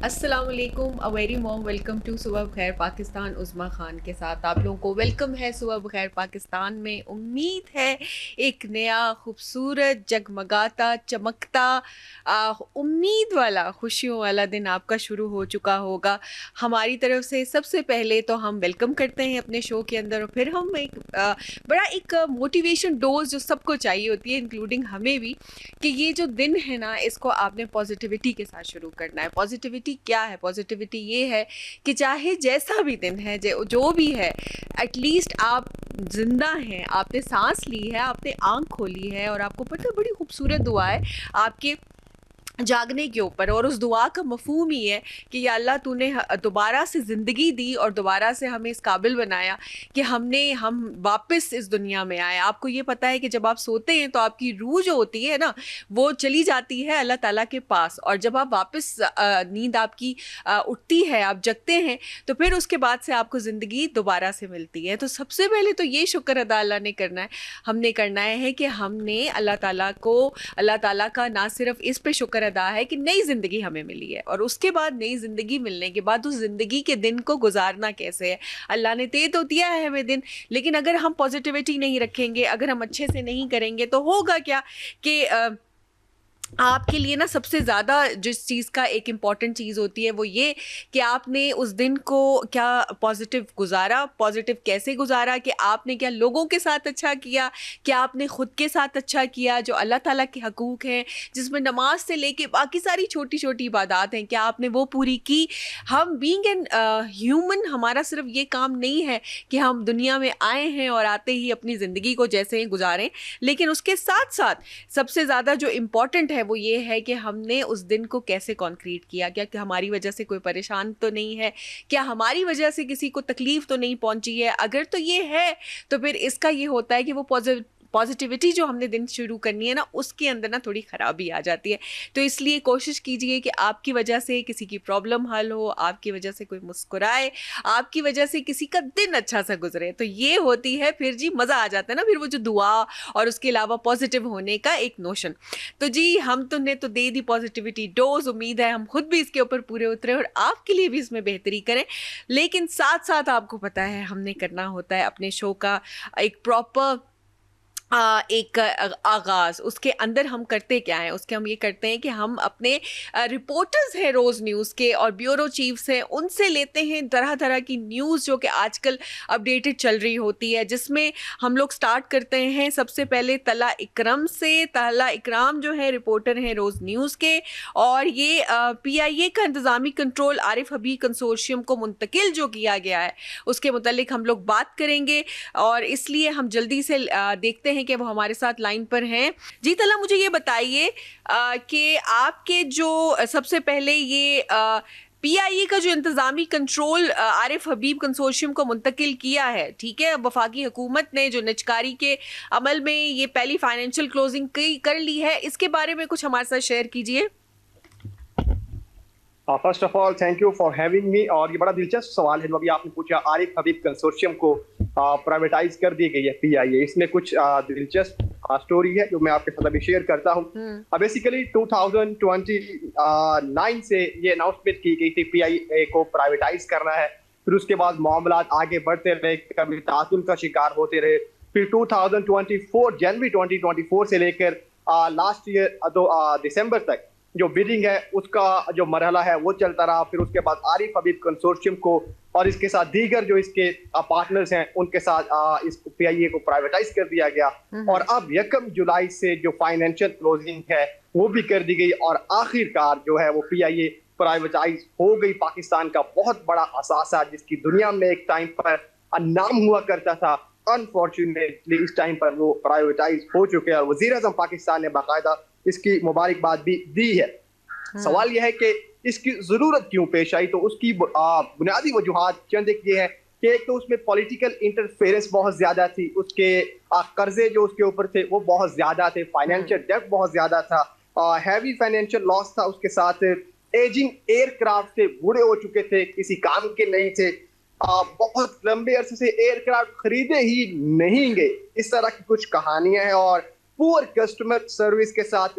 السلام علیکم، a very warm welcome to Subah Bakhair Pakistan. عظمیٰ خان کے ساتھ آپ لوگوں کو ویلکم ہے صبح بخیر پاکستان میں. امید ہے ایک نیا خوبصورت جگمگاتا چمکتا امید والا خوشیوں والا دن آپ کا شروع ہو چکا ہوگا. ہماری طرف سے سب سے پہلے تو ہم ویلکم کرتے ہیں اپنے شو کے اندر، اور پھر ہم بڑا ایک موٹیویشن ڈوز جو سب کو چاہیے ہوتی ہے انکلوڈنگ ہمیں بھی، کہ یہ جو دن ہے نا اس کو آپ نے پازیٹیوٹی کے ساتھ شروع کرنا ہے. پازیٹیوٹی کیا ہے؟ پازیٹیوٹی یہ ہے کہ چاہے جیسا بھی دن ہے، جو بھی ہے، ایٹ لیسٹ آپ زندہ ہیں، آپ نے سانس لی ہے، آپ نے آنکھ کھولی ہے، اور آپ کو پتہ ہے بڑی خوبصورت دعا ہے آپ کے جاگنے کے اوپر، اور اس دعا کا مفہوم ہی ہے کہ یا اللہ تو نے دوبارہ سے زندگی دی اور دوبارہ سے ہمیں اس قابل بنایا کہ ہم واپس اس دنیا میں آئے. آپ کو یہ پتہ ہے کہ جب آپ سوتے ہیں تو آپ کی روح جو ہوتی ہے نا وہ چلی جاتی ہے اللہ تعالیٰ کے پاس، اور جب آپ واپس نیند آپ کی اٹھتی ہے، آپ جگتے ہیں، تو پھر اس کے بعد سے آپ کو زندگی دوبارہ سے ملتی ہے. تو سب سے پہلے تو یہ شکر ادا اللہ نے کرنا ہے، ہم نے کرنا ہے کہ ہم نے اللہ تعالیٰ کا نہ صرف اس پہ شکر ادا ہے کہ نئی زندگی ہمیں ملی ہے، اور اس کے بعد نئی زندگی ملنے کے بعد اس زندگی کے دن کو گزارنا کیسے ہے. اللہ نے دے تو دیا ہے ہمیں دن، لیکن اگر ہم پازیٹیوٹی نہیں رکھیں گے، اگر ہم اچھے سے نہیں کریں گے، تو ہوگا کیا کہ آپ کے لیے نا سب سے زیادہ جس چیز کا ایک امپورٹنٹ چیز ہوتی ہے وہ یہ کہ آپ نے اس دن کو کیا پازیٹیو گزارا. پازیٹیو کیسے گزارا کہ آپ نے کیا لوگوں کے ساتھ اچھا کیا، کیا آپ نے خود کے ساتھ اچھا کیا، جو اللہ تعالیٰ کے حقوق ہیں جس میں نماز سے لے کے باقی ساری چھوٹی چھوٹی عبادات ہیں، کیا آپ نے وہ پوری کی. ہم بینگ این ہیومن، ہمارا صرف یہ کام نہیں ہے کہ ہم دنیا میں آئے ہیں اور آتے ہی اپنی زندگی کو جیسے ہی گزاریں، لیکن اس کے ساتھ ساتھ سب سے زیادہ جو امپورٹنٹ ہے وہ یہ ہے کہ ہم نے اس دن کو کیسے کانکریٹ کیا. کیا کہ ہماری وجہ سے کوئی پریشان تو نہیں ہے، کیا ہماری وجہ سے کسی کو تکلیف تو نہیں پہنچی ہے. اگر تو یہ ہے تو پھر اس کا یہ ہوتا ہے کہ وہ پازیٹیوٹی جو ہم نے دن شروع کرنی ہے نا اس کے اندر نا تھوڑی خرابی آ جاتی ہے. تو اس لیے کوشش کیجئے کہ آپ کی وجہ سے کسی کی پرابلم حل ہو، آپ کی وجہ سے کوئی مسکرائے، آپ کی وجہ سے کسی کا دن اچھا سا گزرے. تو یہ ہوتی ہے پھر جی مزہ آ جاتا ہے نا پھر وہ جو دعا اور اس کے علاوہ پازیٹیو ہونے کا ایک نوشن. تو جی ہم تو نے تو دے دی پازیٹیوٹی ڈوز، امید ہے ہم خود بھی اس کے اوپر پورے اترے اور آپ کے لیے بھی اس میں بہتری کریں. لیکن ساتھ ساتھ آپ کو پتہ ہے ہم نے کرنا ہوتا ہے اپنے شو کا ایک پراپر ایک آغاز. اس کے اندر ہم کرتے کیا ہیں؟ اس کے ہم یہ کرتے ہیں کہ ہم اپنے رپورٹرز ہیں روز نیوز کے اور بیورو چیفز ہیں، ان سے لیتے ہیں طرح طرح کی نیوز جو کہ آج کل اپڈیٹڈ چل رہی ہوتی ہے، جس میں ہم لوگ سٹارٹ کرتے ہیں سب سے پہلے طلعہ اکرم سے. طلعہ اکرم جو ہے رپورٹر ہیں روز نیوز کے، اور یہ پی آئی اے کا انتظامی کنٹرول عارف حبیب کنسورشیم کو منتقل جو کیا گیا ہے اس کے متعلق ہم لوگ بات کریں گے، اور اس لیے ہم جلدی سے دیکھتے ہیں کہ وہ ہمارے ساتھ لائن پر ہیں. جی طلعہ مجھے یہ بتائیے کہ آپ کے جو سب سے پہلے یہ پی آئی اے کا جو انتظامی کنٹرول عارف حبیب کنسورشیم کو منتقل کیا ہے، ٹھیک ہے، وفاقی حکومت نے جو نجکاری کے عمل میں یہ پہلی فائنینشیل کلوزنگ کر لی ہے، اس کے بارے میں کچھ ہمارے ساتھ شیئر کیجئے. First of all thank you for having me. اور یہ بڑا دلچسپ سوال ہے جو ابھی آپ نے پوچھا. عارف حبیب کنسورشیم کو پرائیویٹائز کر دی گئی ہے پی آئی اے. اس میں کچھ دلچسپ اسٹوری ہے جو میں آپ کے ساتھ ابھی شیئر کرتا ہوں. بیسیکلی 2029 سے یہ اناؤنسمنٹ کی گئی تھی پی آئی اے کو پرائیویٹائز کرنا ہے. پھر اس کے بعد معاملات آگے بڑھتے رہے، کبھی تعطل کا شکار ہوتے رہے. پھر 2024 جنوری 2024 سے لے کر لاسٹ ایئر دسمبر تک جو بیڈنگ ہے اس کا جو مرحلہ ہے وہ چلتا رہا. پھر اس کے بعد عارف حبیب کنسورشیم کو اور اس کے ساتھ دیگر جو اس کے پارٹنرز ہیں ان کے ساتھ اس پی آئی اے کو پرائیویٹائز کر دیا گیا. اور اب 1 جولائی سے جو فائنینشیل کلوزنگ ہے وہ بھی کر دی گئی، اور آخر کار جو ہے وہ پی آئی اے پرائیویٹائز ہو گئی. پاکستان کا بہت بڑا اثاثہ جس کی دنیا میں ایک ٹائم پر نام ہوا کرتا تھا، انفارچونیٹلی اس ٹائم پر وہ پرائیویٹائز ہو چکے ہیں، اور وزیر اعظم پاکستان نے باقاعدہ اس کی مبارکباد بھی دی ہے. سوال یہ ہے کہ اس کی ضرورت کیوں پیش آئی؟ تو اس کی بنیادی وجوہات چند ایک یہ ہے کہ ایک تو اس میں پولیٹیکل انٹرفیئرنس بہت زیادہ تھی، اس کے قرضے جو اس کے اوپر تھے وہ بہت زیادہ تھے، فائنینشیل ڈیٹ بہت زیادہ تھا، ہیوی فائنینشیل لاس تھا. اس کے ساتھ ایجنگ ایئر کرافٹ تھے، بوڑھے ہو چکے تھے، کسی کام کے نہیں تھے، بہت لمبے عرصے سے ایئر کرافٹ خریدے ہی نہیں گئے. اس طرح کی کچھ کہانیاں ہیں. اور پور کسٹمر سروس کے ساتھ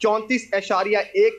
34.1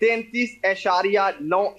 33.9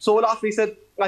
16%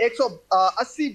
180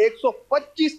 125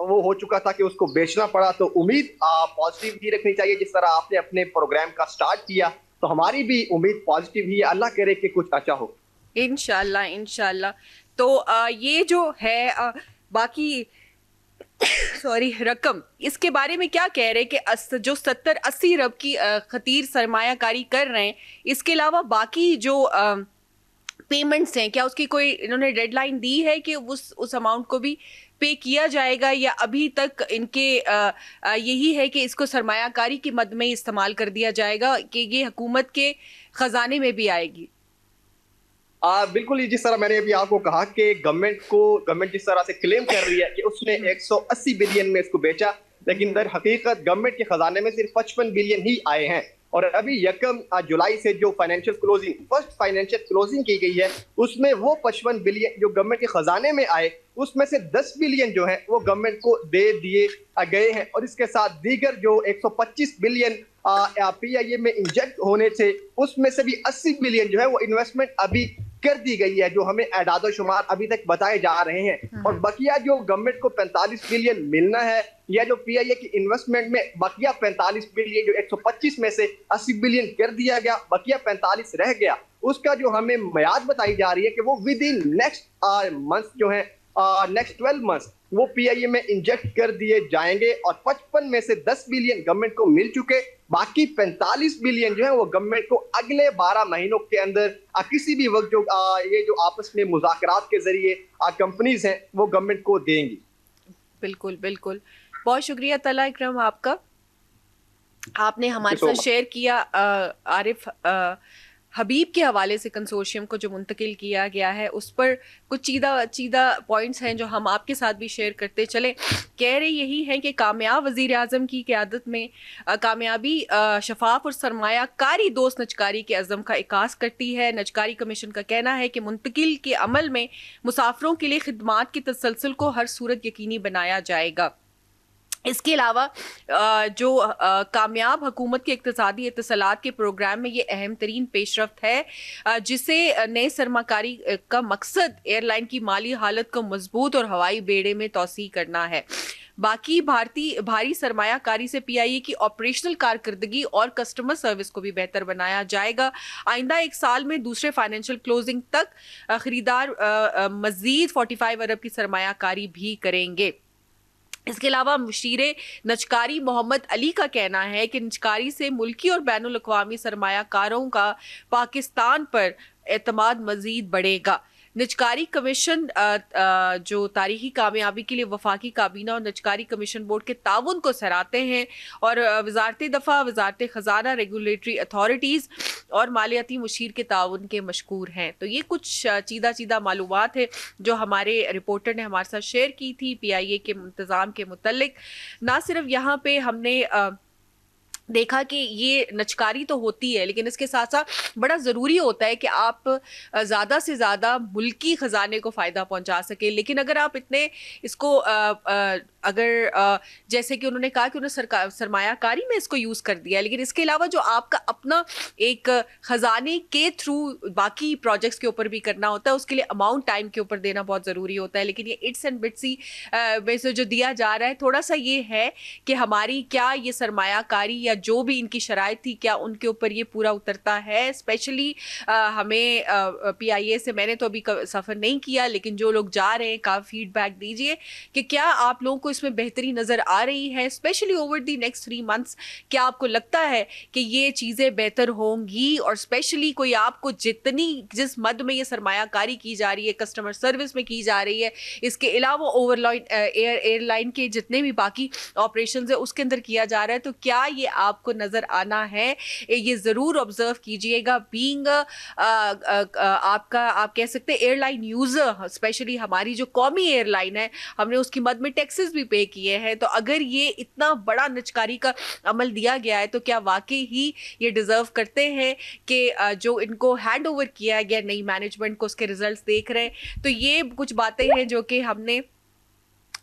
وہ ہو چکا تھا کہ اس کو بیچنا پڑا. تو امید پازیٹیو ہی رکھنی چاہیے. جس طرح آپ نے اپنے پروگرام کا سٹارٹ کیا تو ہماری بھی امید پازیٹیو ہی ہے. اللہ کرے کہ کچھ اچھا ہو. انشاءاللہ انشاءاللہ. تو یہ جو ہے باقی سوری رقم، اس کے بارے میں کیا کہہ رہے کہ جو 70-80 ارب کی خطیر سرمایہ کاری کر رہے ہیں، اس کے علاوہ باقی جو پیمنٹس ہیں، کیا اس کی کوئی انہوں نے ڈیڈ لائن دی ہے کہ اس اماؤنٹ کو بھی پے کیا جائے گا، یا ابھی تک ان کے یہی ہے کہ اس کو سرمایہ کاری کی مد میں استعمال کر دیا جائے گا کہ یہ حکومت کے خزانے میں بھی آئے گی؟ بالکل. جس طرح میں نے ابھی آپ کو کہا کہ گورنمنٹ جس طرح سے کلیم کر رہی ہے کہ اس نے 180 بلین میں اس کو بیچا، لیکن در حقیقت گورنمنٹ کے خزانے میں صرف 55 بلین ہی آئے ہیں. اور ابھی 1 جولائی سے جو فرسٹ فائنینشیل کلوزنگ کی گئی ہے، اس میں وہ 55 بلین جو گورنمنٹ کے خزانے میں آئے، اس میں سے 10 بلین جو ہیں وہ گورنمنٹ کو دے دیے گئے ہیں. اور اس کے ساتھ دیگر جو 125 بلین پی آئی اے میں انجیکٹ ہونے سے، اس میں سے بھی 80 بلین جو ہے وہ انویسٹمنٹ ابھی کر دی گئی ہے، جو ہمیں اعداد و شمار ابھی تک بتائے جا رہے ہیں. اور بقیہ جو گورنمنٹ کو 45 بلین ملنا ہے، یا جو پی آئی اے کی انویسٹمنٹ میں بقیہ 45 بلین جو 125 میں سے 80 بلین کر دیا گیا، بقیہ 45 رہ گیا، اس کا جو ہمیں میعاد بتائی جا رہی ہے کہ وہ ود ان نیکسٹ منتھ جو ہے نیکسٹ 12 منتھ وہ پی آئی اے میں انجیکٹ کر دیے جائیں گے. اور 55 میں سے 10 بلین گورنمنٹ کو مل چکے، باقی 45 بلین جو ہے وہ گورنمنٹ کو اگلے 12 مہینوں کے اندر کسی بھی وقت یہ جو آپس میں مذاکرات کے ذریعے کمپنیز ہیں وہ گورنمنٹ کو دیں گی. بالکل بالکل. بہت شکریہ طلعہ اکرم آپ کا، آپ نے ہمارے ساتھ شیئر کیا عارف حبیب کے حوالے سے کنسورشیم کو جو منتقل کیا گیا ہے، اس پر کچھ چیدہ پوائنٹس ہیں جو ہم آپ کے ساتھ بھی شیئر کرتے چلیں. کہہ رہے یہی ہیں کہ کامیاب وزیر اعظم کی قیادت میں کامیابی شفاف اور سرمایہ کاری دوست نجکاری کے عزم کا عکاس کرتی ہے. نجکاری کمیشن کا کہنا ہے کہ منتقل کے عمل میں مسافروں کے لیے خدمات کے تسلسل کو ہر صورت یقینی بنایا جائے گا. اس کے علاوہ جو کامیاب حکومت کے اقتصادی اتصالات کے پروگرام میں یہ اہم ترین پیش رفت ہے، جسے نئے سرمایہ کاری کا مقصد ایئر لائن کی مالی حالت کو مضبوط اور ہوائی بیڑے میں توسیع کرنا ہے. باقی بھاری سرمایہ کاری سے پی آئی اے کی آپریشنل کارکردگی اور کسٹمر سروس کو بھی بہتر بنایا جائے گا. آئندہ 1 سال میں دوسرے فائنینشیل کلوزنگ تک خریدار مزید 45 ارب کی سرمایہ کاری بھی کریں گے. اس کے علاوہ مشیر نجکاری محمد علی کا کہنا ہے کہ نجکاری سے ملکی اور بین الاقوامی سرمایہ کاروں کا پاکستان پر اعتماد مزید بڑھے گا. نجکاری کمیشن جو تاریخی کامیابی کے لیے وفاقی کابینہ اور نجکاری کمیشن بورڈ کے تعاون کو سراہتے ہیں، اور وزارت دفاع، وزارت خزانہ، ریگولیٹری اتھارٹیز اور مالیاتی مشیر کے تعاون کے مشکور ہیں. تو یہ کچھ چیدہ معلومات ہے جو ہمارے رپورٹر نے ہمارے ساتھ شیئر کی تھی پی آئی اے کے انتظام کے متعلق. نہ صرف یہاں پہ ہم نے دیکھا کہ یہ نجکاری تو ہوتی ہے، لیکن اس کے ساتھ ساتھ بڑا ضروری ہوتا ہے کہ آپ زیادہ سے زیادہ ملکی خزانے کو فائدہ پہنچا سکے. لیکن اگر آپ اتنے اس کو اگر جیسے کہ انہوں نے کہا کہ انہوں نے سرمایہ کاری میں اس کو یوز کر دیا، لیکن اس کے علاوہ جو آپ کا اپنا ایک خزانے کے تھرو باقی پروجیکٹس کے اوپر بھی کرنا ہوتا ہے، اس کے لیے اماؤنٹ ٹائم کے اوپر دینا بہت ضروری ہوتا ہے. لیکن یہ اٹس اینڈ بٹسی میں سے جو دیا جا رہا ہے، تھوڑا سا یہ ہے کہ ہماری کیا یہ سرمایہ کاری یا جو بھی ان کی شرائط تھی کیا ان کے اوپر یہ پورا اترتا ہے. اسپیشلی ہمیں پی آئی اے سے، میں نے تو ابھی سفر نہیں کیا، لیکن جو لوگ جا رہے ہیں کافی فیڈ بیک دیجئے کہ کیا آپ لوگوں کو اس میں بہتری نظر آ رہی ہے. Especially over the next 3 months کیا آپ کو لگتا ہے کہ یہ چیزیں بہتر ہوں گی؟ اور اسپیشلی کوئی آپ کو جس مد میں یہ سرمایہ کاری کی جا رہی ہے، کسٹمر سروس میں کی جا رہی ہے، اس کے علاوہ ایئر لائن کے جتنے بھی باقی آپریشنز ہیں اس کے اندر کیا جا رہا ہے، تو کیا یہ آپ کو نظر آنا ہے؟ یہ ضرور آبزرو کیجئے گا. بینگ آپ کہہ سکتے ایئر لائن یوزر، اسپیشلی ہماری جو قومی ایئر لائن ہے، ہم نے اس کی مد میں ٹیکسز بھی پے کیے ہیں. تو اگر یہ اتنا بڑا نجکاری کا عمل دیا گیا ہے تو کیا واقعی ہی یہ ڈیزرو کرتے ہیں کہ جو ان کو ہینڈ اوور کیا گیا نئی مینجمنٹ کو، اس کے ریزلٹس دیکھ رہے ہیں. تو یہ کچھ باتیں ہیں جو کہ ہم نے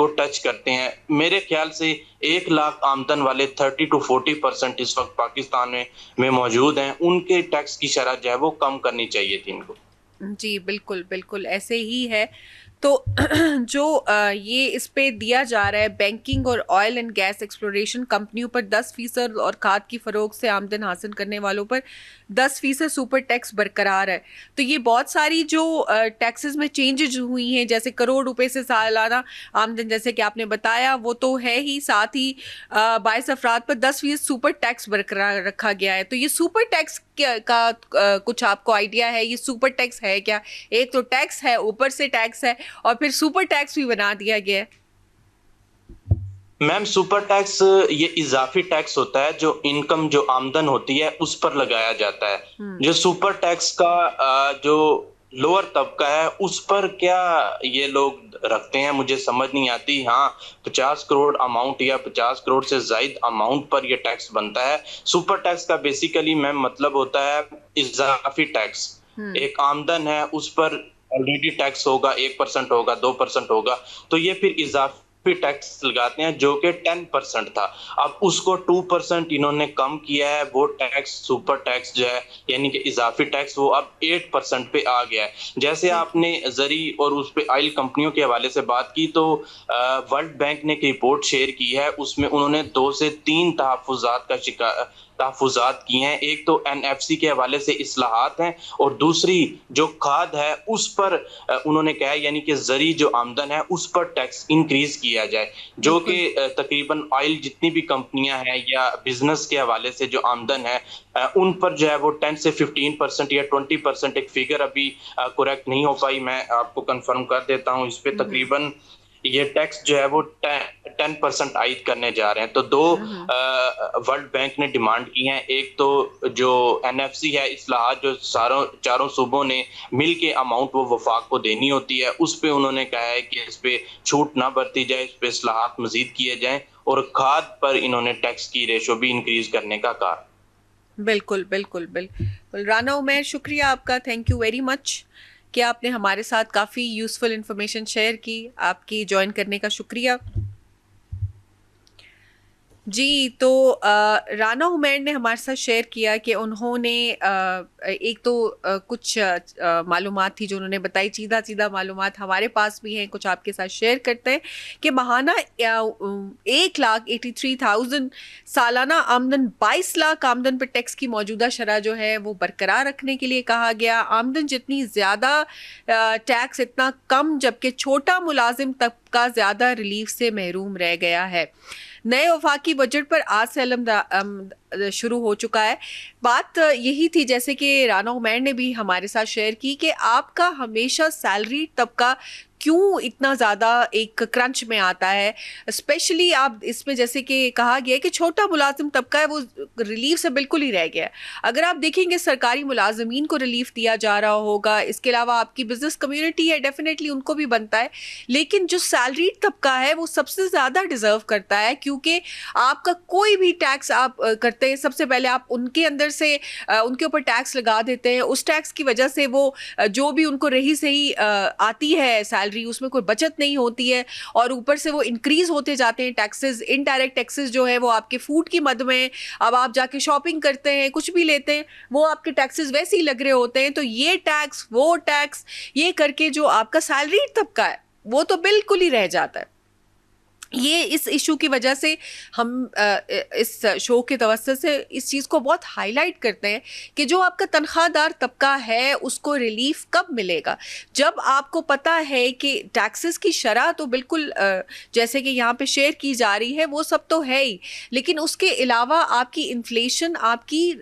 کو ٹچ کرتے ہیں. میرے خیال سے 1 لاکھ آمدن والے 30 to 40% اس وقت پاکستان میں موجود ہیں. ان کے ٹیکس کی شرح جو ہے وہ کم کرنی چاہیے تھی ان کو. جی بالکل بالکل ایسے ہی ہے. تو جو یہ اس پہ دیا جا رہا ہے بینکنگ اور آئل اینڈ گیس ایکسپلوریشن کمپنیوں پر 10% اور کھاد کی فروخت سے آمدن حاصل کرنے والوں پر 10% سپر ٹیکس برقرار ہے. تو یہ بہت ساری جو ٹیکسز میں چینجز ہوئی ہیں، جیسے کروڑ روپے سے سالانہ آمدن جیسے کہ آپ نے بتایا وہ تو ہے ہی، ساتھ ہی 22 افراد پر 10% سپر ٹیکس برقرار رکھا گیا ہے. تو یہ سپر ٹیکس کا کچھ آپ کو آئیڈیا ہے یہ سپر ٹیکس ہے کیا؟ ایک تو ٹیکس ہے، اوپر سے ٹیکس ہے، اور پھر سپر ٹیکس بھی بنا دیا گیا ہے. میم سپر ٹیکس یہ اضافی ٹیکس ہوتا ہے جو انکم جو آمدن ہوتی ہے اس پر لگایا جاتا ہے. جو سپر ٹیکس کا جو لوور طبقہ ہے اس پر کیا یہ لوگ رکھتے ہیں مجھے سمجھ نہیں آتی. ہاں 50 کروڑ اماؤنٹ یا 50 کروڑ سے زائد اماؤنٹ پر یہ ٹیکس بنتا ہے. سپر ٹیکس کا بیسیکلی میم مطلب ہوتا ہے اضافی ٹیکس. ایک آمدن ہے اس پر آلریڈی ٹیکس ہوگا، 1% ہوگا، 2% ہوگا، تو یہ پھر اضافی ٹیکس لگاتے ہیں جو کہ 10% تھا. اب اس کو 2% انہوں نے کم کیا ہے. وہ ٹیکس سپر ٹیکس جو ہے یعنی کہ اضافی ٹیکس وہ اب 8% پہ آ گیا ہے. جیسے آپ نے زرعی اور اس پہ آئل کمپنیوں کے حوالے سے بات کی تو ورلڈ بینک نے ایک رپورٹ شیئر کی ہے، اس میں انہوں نے 2 سے 3 تحفظات کی ہیں. ایک تو NFC کے حوالے سے اصلاحات ہیں، اور دوسری جو کھاد ہے اس پر انہوں نے کہا ہے یعنی کہ زرعی جو آمدن ہے اس پر ٹیکس انکریز کیا جائے، جو کہ تقریباً آئل جتنی بھی کمپنیاں ہیں یا بزنس کے حوالے سے جو آمدن ہے ان پر جو ہے وہ 10 سے 15% یا 20%، ایک فگر ابھی کریکٹ نہیں ہو پائی، میں آپ کو کنفرم کر دیتا ہوں. اس پہ تقریباً یہ ٹیکس جو ہے وہ 10% عائد کرنے جا رہے ہیں. تو 2 ورلڈ بینک نے ڈیمانڈ کی ہیں. ایک تو جو NFC ہے اصلاحات جو چاروں صوبوں نے مل کے اماؤنٹ وہ وفاق کو دینی ہوتی ہے اس پہ انہوں نے کہا ہے کہ اس پہ چھوٹ نہ برتی جائے، اس پہ اصلاحات مزید کیے جائیں، اور کھاد پر انہوں نے ٹیکس کی ریشو بھی انکریز کرنے کا کہا. بالکل بالکل بالکل. رانا عمیر شکریہ آپ کا، تھینک یو ویری مچ کہ آپ نے ہمارے ساتھ کافی یوزفل انفارمیشن شیئر کی. آپ کی جوائن کرنے کا شکریہ. جی تو رانا عمیر نے ہمارے ساتھ شیئر کیا کہ انہوں نے ایک تو کچھ معلومات تھی جو انہوں نے بتائی، سیدھا معلومات ہمارے پاس بھی ہیں، کچھ آپ کے ساتھ شیئر کرتے ہیں کہ ماہانہ 1,83,000 سالانہ آمدن 22 لاکھ آمدن پر ٹیکس کی موجودہ شرح جو ہے وہ برقرار رکھنے کے لیے کہا گیا. آمدن جتنی زیادہ ٹیکس اتنا کم، جبکہ چھوٹا ملازم طبقہ زیادہ ریلیف سے محروم رہ گیا ہے. نئے وفاقی بجٹ پر آج سے عمل شروع ہو چکا ہے. بات یہی تھی جیسے کہ رانا عمیر نے بھی ہمارے ساتھ شیئر کی کہ آپ کا ہمیشہ سیلری طبقہ کیوں اتنا زیادہ ایک کرنچ میں آتا ہے، اسپیشلی آپ اس میں جیسے کہ کہا گیا کہ چھوٹا ملازم طبقہ ہے وہ ریلیف سے بالکل ہی رہ گیا ہے. اگر آپ دیکھیں گے سرکاری ملازمین کو ریلیف دیا جا رہا ہوگا، اس کے علاوہ آپ کی بزنس کمیونٹی ہے ڈیفینیٹلی ان کو بھی بنتا ہے، لیکن جو سیلریڈ طبقہ ہے وہ سب سے زیادہ ڈیزرو کرتا ہے، کیونکہ آپ کا کوئی بھی ٹیکس آپ کرتے ہیں سب سے پہلے آپ ان کے اندر سے ان کے اوپر ٹیکس لگا دیتے ہیں. اس ٹیکس کی وجہ سے وہ جو بھی ان کو رہی سہی آتی ہے سیلری اس میں کوئی بچت نہیں ہوتی ہے، اور اوپر سے وہ انکریز ہوتے جاتے ہیں ٹیکسز. انڈائریکٹ ٹیکسز جو ہے وہ آپ کے فوڈ کی مد میں، اب آپ جا کے شاپنگ کرتے ہیں کچھ بھی لیتے ہیں وہ آپ کے ٹیکسز ویسے ہی لگ رہے ہوتے ہیں. تو یہ ٹیکس وہ ٹیکس یہ کر کے جو آپ کا سیلری طبقہ ہے وہ تو بالکل ہی رہ جاتا ہے. یہ اس ایشو کی وجہ سے ہم اس شو کے توسط سے اس چیز کو بہت ہائی لائٹ کرتے ہیں کہ جو آپ کا تنخواہ دار طبقہ ہے اس کو ریلیف کب ملے گا، جب آپ کو پتہ ہے کہ ٹیکسز کی شرح تو بالکل جیسے کہ یہاں پہ شیئر کی جا رہی ہے وہ سب تو ہے ہی، لیکن اس کے علاوہ آپ کی انفلیشن، آپ کی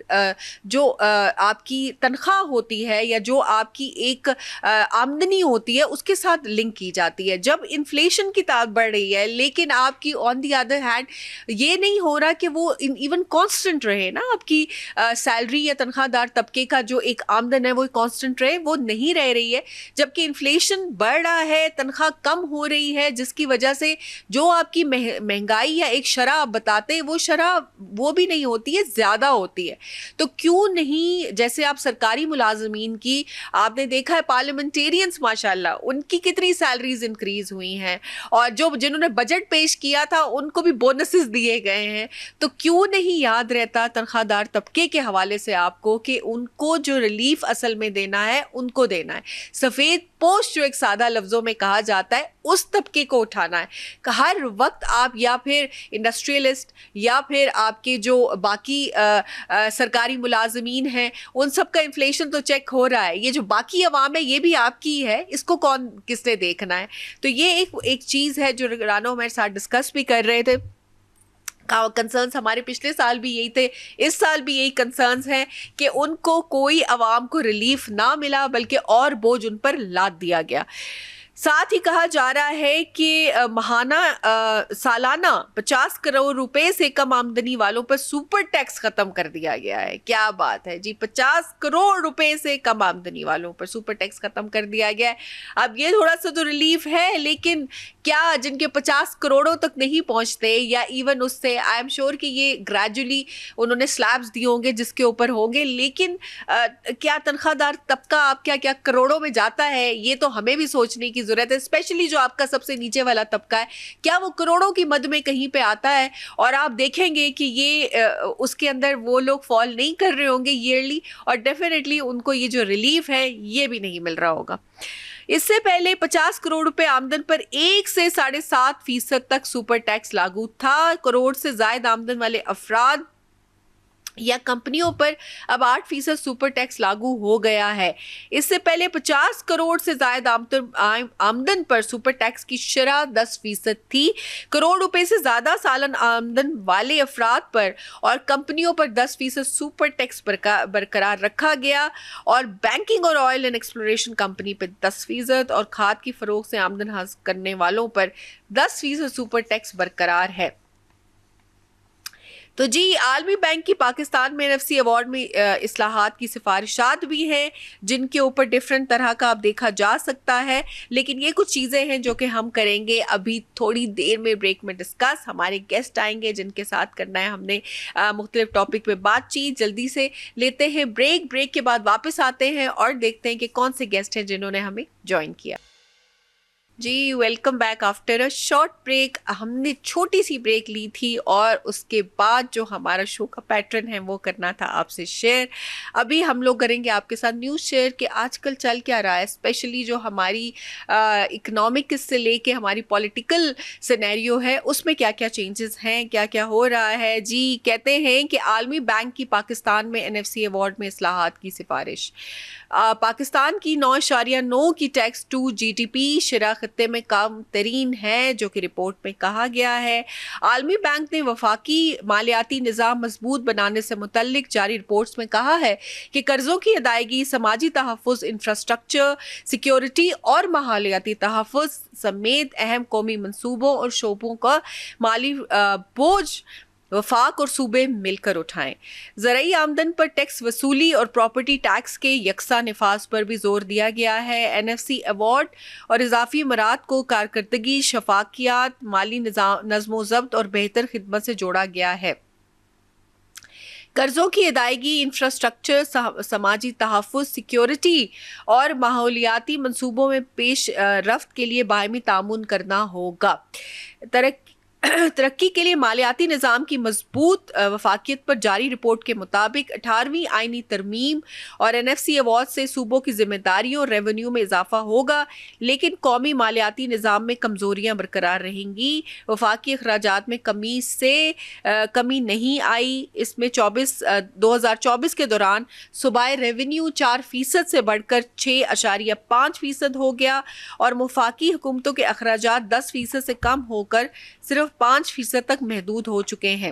جو آپ کی تنخواہ ہوتی ہے یا جو آپ کی ایک آمدنی ہوتی ہے اس کے ساتھ لنک کی جاتی ہے. جب انفلیشن کی تعداد بڑھ رہی ہے لیکن لیکن آپ کی آن دی ادر ہینڈ یہ نہیں ہو رہا کہ وہ ایون کانسٹنٹ رہے نا, آپ کی سیلری یا تنخواہ دار طبقے کا جو ایک آمدن ہے وہ کانسٹنٹ رہے, وہ نہیں رہ رہی ہے, جبکہ انفلیشن بڑھ رہا ہے, تنخواہ کم ہو رہی ہے, جس کی وجہ سے جو آپ کی مہنگائی یا ایک شرح آپ بتاتے ہیں وہ شرح وہ بھی نہیں ہوتی ہے, زیادہ ہوتی ہے. تو کیوں نہیں, جیسے آپ سرکاری ملازمین کی آپ نے دیکھا ہے, پارلیمنٹیرینز ماشاءاللہ ان کی کتنی سیلریز انکریز ہوئی ہیں, اور جنہوں نے بجٹ پیش کیا تھا ان کو بھی بونسز دیے گئے ہیں. تو کیوں نہیں یاد رہتا تنخواہ دار طبقے کے حوالے سے آپ کو کہ ان کو جو ریلیف اصل میں دینا ہے ان کو دینا ہے. سفید پوش جو ایک سادہ لفظوں میں کہا جاتا ہے اس طبقے کو اٹھانا ہے. کہ ہر وقت آپ یا پھر انڈسٹریلسٹ یا پھر آپ کے جو باقی سرکاری ملازمین ہیں ان سب کا انفلیشن تو چیک ہو رہا ہے, یہ جو باقی عوام ہے یہ بھی آپ کی ہے, اس کو کس نے دیکھنا ہے. تو یہ ایک چیز ہے جو رانو ہمارے ساتھ ڈسکس بھی کر رہے تھے. کنسرنس ہمارے پچھلے سال بھی یہی تھے, اس سال بھی یہی کنسرنس ہیں کہ ان کو کوئی عوام کو ریلیف نہ ملا بلکہ اور بوجھ ان پر لاد دیا گیا. ساتھ ہی کہا جا رہا ہے کہ سالانہ 50 کروڑ روپے سے کم آمدنی والوں پر سپر ٹیکس ختم کر دیا گیا ہے. کیا بات ہے جی, 50 کروڑ روپے سے کم آمدنی والوں پر سپر ٹیکس ختم کر دیا گیا ہے. اب یہ تھوڑا سا تو ریلیف ہے, لیکن کیا جن کے 50 کروڑوں تک نہیں پہنچتے یا ایون اس سے, آئی ایم شیور کہ یہ گریجولی انہوں نے سلیبس دیے ہوں گے جس کے اوپر ہوں گے, لیکن کیا تنخواہ دار طبقہ آپ کیا کروڑوں میں جاتا ہے, یہ تو ہمیں بھی سوچنے کی ضرورت ہے. اسپیشلی جو آپ کا سب سے نیچے والا طبقہ ہے, کیا وہ کروڑوں کی مد میں کہیں پہ آتا ہے؟ اور آپ دیکھیں گے کہ یہ اس کے اندر وہ لوگ فال نہیں کر رہے ہوں گے ایئرلی, اور ڈیفینیٹلی ان کو یہ جو ریلیف ہے یہ بھی نہیں مل رہا ہوگا. اس سے پہلے 50 کروڑ روپے آمدن پر 1 سے 7.5% تک سپر ٹیکس لاگو تھا. کروڑ سے زائد آمدن والے افراد یا کمپنیوں پر اب 8% سپر ٹیکس لاگو ہو گیا ہے. اس سے پہلے 50 کروڑ سے زائد آمدن پر سپر ٹیکس کی شرح 10% تھی. کروڑ روپے سے زیادہ سالن آمدن والے افراد پر اور کمپنیوں پر 10% سپر ٹیکس برقرار رکھا گیا, اور بینکنگ اور آئل اینڈ ایکسپلوریشن کمپنی پر 10% اور کھاد کی فروخت سے آمدن حاصل کرنے والوں پر 10% سپر ٹیکس برقرار ہے. تو جی, عالمی بینک کی پاکستان میں NFC ایوارڈ میں اصلاحات کی سفارشات بھی ہیں جن کے اوپر ڈیفرنٹ طرح کا اب دیکھا جا سکتا ہے, لیکن یہ کچھ چیزیں ہیں جو کہ ہم کریں گے ابھی تھوڑی دیر میں بریک میں ڈسکس. ہمارے گیسٹ آئیں گے جن کے ساتھ کرنا ہے ہم نے مختلف ٹاپک پہ بات چیت. جلدی سے لیتے ہیں بریک کے بعد واپس آتے ہیں اور دیکھتے ہیں کہ کون سے گیسٹ ہیں جنہوں نے ہمیں جوائن کیا. جی, welcome back after a short break. ہم نے چھوٹی سی بریک لی تھی اور اس کے بعد جو ہمارا شو کا پیٹرن ہے وہ کرنا تھا آپ سے شیئر. ابھی ہم لوگ کریں گے آپ کے ساتھ نیوز شیئر کہ آج کل چل کیا رہا ہے, اسپیشلی جو ہماری اکنامک سے لے کے ہماری پولیٹیکل سینیریو ہے اس میں کیا کیا چینجز ہیں, کیا کیا ہو رہا ہے. جی, کہتے ہیں کہ عالمی بینک کی پاکستان میں NFC ایوارڈ میں اصلاحات کی سفارش. پاکستان کی 9.9 کی ٹیکس ٹو GDP شرح خطے میں کم ترین ہے, جو کہ رپورٹ میں کہا گیا ہے. عالمی بینک نے وفاقی مالیاتی نظام مضبوط بنانے سے متعلق جاری رپورٹس میں کہا ہے کہ قرضوں کی ادائیگی, سماجی تحفظ, انفراسٹرکچر, سیکیورٹی اور ماحولیاتی تحفظ سمیت اہم قومی منصوبوں اور شعبوں کا مالی بوجھ وفاق اور صوبے مل کر اٹھائیں. زرعی آمدن پر ٹیکس وصولی اور پراپرٹی ٹیکس کے یکساں نفاذ پر بھی زور دیا گیا ہے. NFC ایوارڈ اور اضافی امرات کو کارکردگی, شفافیت, مالی نظم و ضبط اور بہتر خدمت سے جوڑا گیا ہے. قرضوں کی ادائیگی, انفراسٹرکچر, سماجی تحفظ, سیکیورٹی اور ماحولیاتی منصوبوں میں پیش رفت کے لیے باہمی تعاون کرنا ہوگا. ترقی کے لیے مالیاتی نظام کی مضبوط وفاقیت پر جاری رپورٹ کے مطابق 18ویں آئینی ترمیم اور NFC ایوارڈ سے صوبوں کی ذمہ داریوں اور ریونیو میں اضافہ ہوگا, لیکن قومی مالیاتی نظام میں کمزوریاں برقرار رہیں گی. وفاقی اخراجات میں کمی نہیں آئی. اس میں 2024 کے دوران صوبائی ریونیو 4% سے بڑھ کر 6.5% ہو گیا, اور وفاقی حکومتوں کے اخراجات 10% سے کم ہو کر صرف 5% تک محدود ہو چکے ہیں.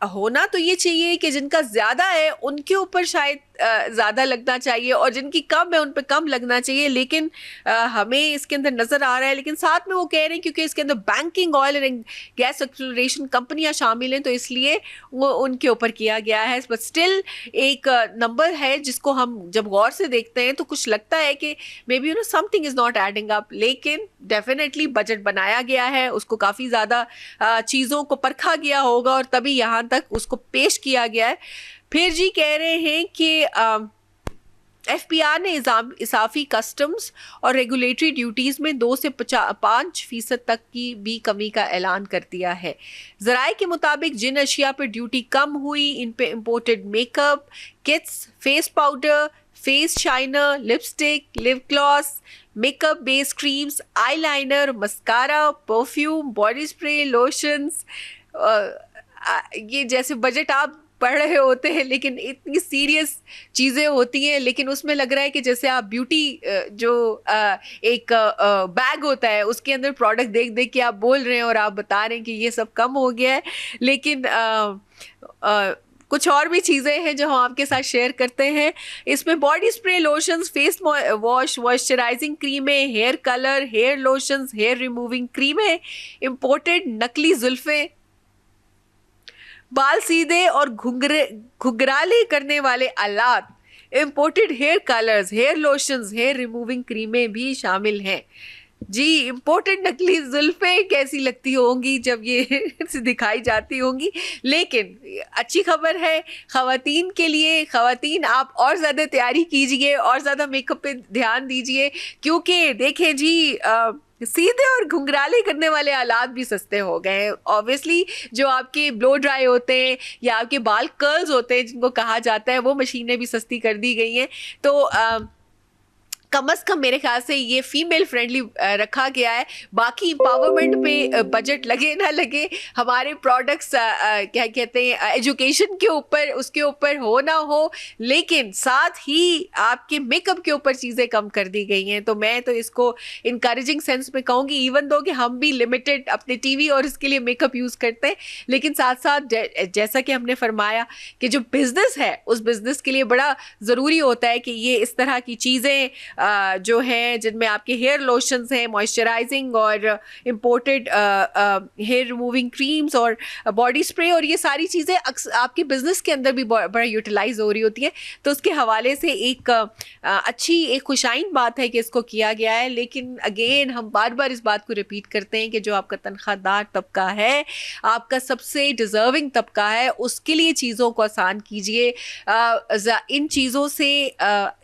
ہونا تو یہ چاہیے کہ جن کا زیادہ ہے ان کے اوپر شاید زیادہ لگنا چاہیے اور جن کی کم ہے ان پہ کم لگنا چاہیے، لیکن ہمیں اس کے اندر نظر آ رہا ہے، لیکن ساتھ میں وہ کہہ رہے ہیں کیونکہ اس کے اندر banking, oil and gas exploration کمپنیاں شامل ہیں تو اس لیے وہ ان کے اوپر کیا گیا ہے. بٹ اسٹل ایک نمبر ہے جس کو ہم جب غور سے دیکھتے ہیں تو کچھ لگتا ہے کہ may be something is not adding up, لیکن ڈیفینیٹلی بجٹ بنایا گیا ہے، اس کو کافی زیادہ چیزوں کو پرکھا گیا ہوگا اور تبھی یہاں تک اس کو پیش کیا گیا ہے. پھر جی کہہ رہے ہیں کہ ایف پی آر نے اضافی کسٹمز اور ریگولیٹری ڈیوٹیز میں 2 سے 5% تک کی بھی کمی کا اعلان کر دیا ہے. ذرائع کے مطابق جن اشیاء پر ڈیوٹی کم ہوئی ان پہ imported make up kits, face powder, face shiner, lipstick, lip gloss, make up base creams, eye liner, mascara, perfume, body spray, lotions. یہ جیسے بجٹ آپ پڑھ رہے ہوتے ہیں لیکن اتنی سیریس چیزیں ہوتی ہیں، لیکن اس میں لگ رہا ہے کہ جیسے آپ بیوٹی جو ایک بیگ ہوتا ہے اس کے اندر پروڈکٹ دیکھ دیکھ کے آپ بول رہے ہیں اور آپ بتا رہے ہیں کہ یہ سب کم ہو گیا ہے. لیکن کچھ اور بھی چیزیں ہیں جو ہم آپ کے ساتھ شیئر کرتے ہیں. اس میں body spray, lotions, face wash, moisturising کریمیں، hair colour, hair lotions, hair removing کریمیں، امپورٹڈ نقلی زلفیں، بال سیدھے اور گھگرالے کرنے والے آلات، imported hair colours, hair lotions, hair removing کریمیں بھی شامل ہیں. جی امپورٹڈ نقلی زلفیں کیسی لگتی ہوں گی جب یہ دکھائی جاتی ہوں گی، لیکن اچھی خبر ہے خواتین کے لیے. خواتین آپ اور زیادہ تیاری کیجئے اور زیادہ میک اپ پہ دھیان دیجئے، کیونکہ دیکھیں جی سیدھے اور گھنگرالے کرنے والے آلات بھی سستے ہو گئے ہیں. آبویسلی جو آپ کے بلو ڈرائی ہوتے ہیں یا آپ کے بال کرلز ہوتے ہیں جن کو کہا جاتا ہے، وہ مشینیں بھی سستی کر دی گئی ہیں. تو کم از کم میرے خیال سے یہ فیمیل فرینڈلی رکھا گیا ہے. باقی امپاورمنٹ پہ بجٹ لگے نہ لگے، ہمارے پروڈکٹس کیا کہتے ہیں ایجوکیشن کے اوپر، اس کے اوپر ہو نہ ہو، لیکن ساتھ ہی آپ کے میک اپ کے اوپر چیزیں کم کر دی گئی ہیں. تو میں تو اس کو انکریجنگ سینس میں کہوں گی، ایون دو کہ ہم بھی لمیٹڈ اپنے ٹی وی اور اس کے لیے میک اپ یوز کرتے ہیں، لیکن ساتھ ساتھ جیسا کہ ہم نے فرمایا کہ جو بزنس ہے اس بزنس کے لیے بڑا ضروری ہوتا ہے کہ یہ اس طرح کی چیزیں جو ہیں جن میں آپ کے ہیئر لوشنز ہیں، موئسچرائزنگ اور امپورٹڈ ہیئر ریموونگ کریمز اور باڈی اسپرے، اور یہ ساری چیزیں آپ کے بزنس کے اندر بھی بڑا یوٹیلائز ہو رہی ہوتی ہیں. تو اس کے حوالے سے ایک اچھی ایک خوشائن بات ہے کہ اس کو کیا گیا ہے. لیکن اگین ہم بار بار اس بات کو ریپیٹ کرتے ہیں کہ جو آپ کا تنخواہ دار طبقہ ہے، آپ کا سب سے ڈیزرونگ طبقہ ہے، اس کے لیے چیزوں کو آسان کیجیے. ان چیزوں سے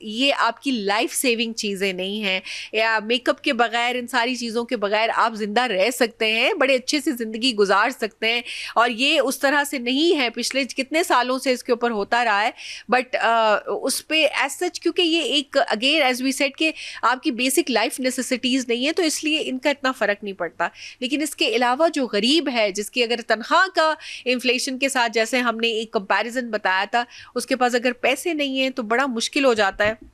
یہ آپ کی لائف سیونگ چیزیں نہیں ہیں، یا میک اپ کے بغیر، ان ساری چیزوں کے بغیر آپ زندہ رہ سکتے ہیں، بڑے اچھے سے زندگی گزار سکتے ہیں. اور یہ اس طرح سے نہیں ہے، پچھلے کتنے سالوں سے اس کے اوپر ہوتا رہا ہے، بٹ اس پہ ایز سچ کیونکہ یہ ایک اگین ایز وی سیڈ کہ آپ کی بیسک لائف نیسیسٹیز نہیں ہے، تو اس لیے ان کا اتنا فرق نہیں پڑتا. لیکن اس کے علاوہ جو غریب ہے، جس کی اگر تنخواہ کا انفلیشن کے ساتھ جیسے ہم نے ایک کمپیریزن بتایا تھا، اس کے پاس اگر پیسے نہیں ہیں تو بڑا مشکل ہو جاتا ہے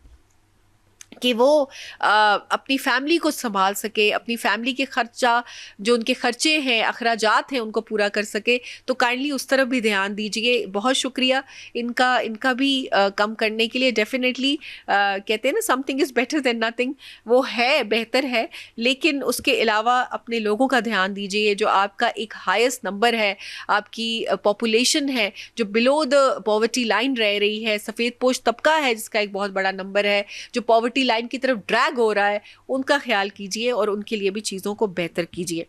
کہ وہ اپنی فیملی کو سنبھال سکے، اپنی فیملی کے خرچہ جو ان کے خرچے ہیں، اخراجات ہیں، ان کو پورا کر سکے. تو کائنڈلی اس طرف بھی دھیان دیجئے. بہت شکریہ ان کا بھی کم کرنے کے لیے. ڈیفینیٹلی کہتے ہیں نا some thing is better than nothing, وہ ہے، بہتر ہے، لیکن اس کے علاوہ اپنے لوگوں کا دھیان دیجئے. جو آپ کا ایک ہائیسٹ نمبر ہے، آپ کی پاپولیشن ہے جو بلو دا پاورٹی لائن رہ رہی ہے، سفید پوش طبقہ ہے جس کا ایک بہت بڑا نمبر ہے جو پاورٹی لائن کی طرف ڈریگ ہو رہا ہے، ان کا خیال کیجئے اور ان کے لیے بھی چیزوں کو بہتر کیجئے.